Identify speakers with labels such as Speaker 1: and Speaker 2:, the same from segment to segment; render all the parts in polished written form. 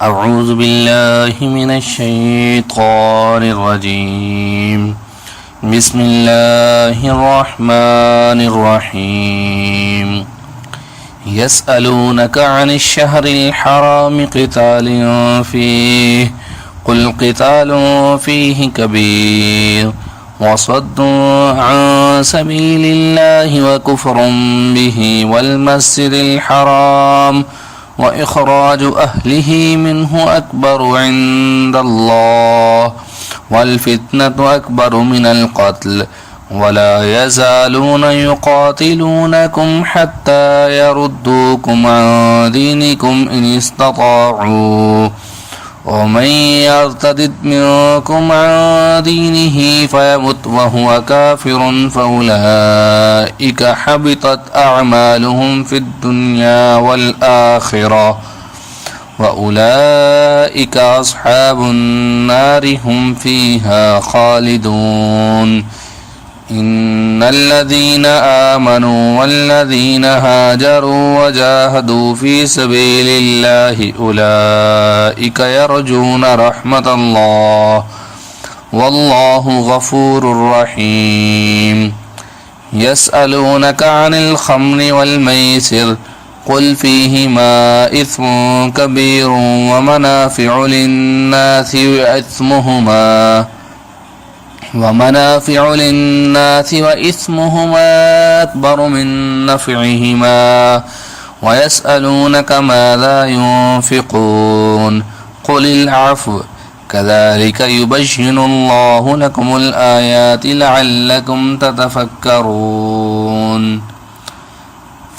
Speaker 1: أعوذ بالله من الشيطان الرجيم. بسم الله الرحمن الرحيم. يسألونك عن الشهر الحرام قتال فيه قل قتال فيه كبير وصد عن سبيل الله وكفر به والمسجد الحرام وإخراج أهله منه أكبر عند الله والفتنة أكبر من القتل ولا يزالون يقاتلونكم حتى يردوكم عن دينكم إن استطاعوا ومن يرتد منكم عن دينه فيمت وهو كافر فأولئك حبطت أعمالهم في الدنيا والآخرة وأولئك أصحاب النار هم فيها خالدون. إن الذين آمنوا والذين هاجروا وجاهدوا في سبيل الله أولئك يرجون رحمة الله والله غفور رحيم. يسألونك عن الخمر والميسر قل فيهما إثم كبير ومنافع للناس وإثمهما أكبر من نفعهما ويسألونك ماذا ينفقون قل العفو كذلك يبين الله لكم الآيات لعلكم تتفكرون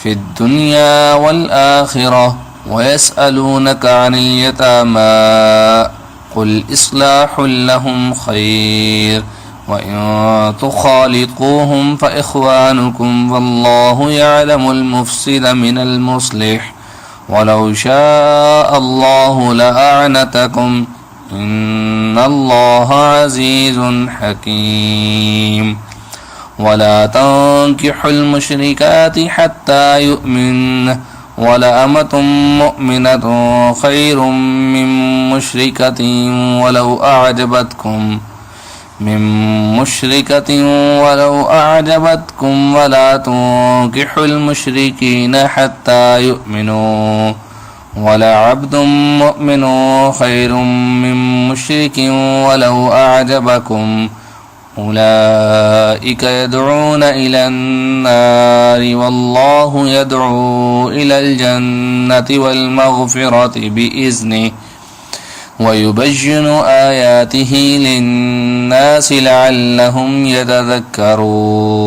Speaker 1: في الدنيا والآخرة. ويسألونك عن اليتامى قل إصلاح لهم خير وإن تخالطوهم فإخوانكم والله يعلم المفسد من المصلح ولو شاء الله لأعنتكم إن الله عزيز حكيم. ولا تنكحوا المشركات حتى يؤمن ولأمة مؤمنة خير من مشركة ولو أعجبتكم ولا تنكحوا المشركين حتى يؤمنوا ولعبد مؤمن خير من مشرك ولو أعجبكم أولئك يدعون إلى النار والله يدعو إلى الجنة والمغفرة بإذنه ويبين آياته للناس لعلهم يتذكرون.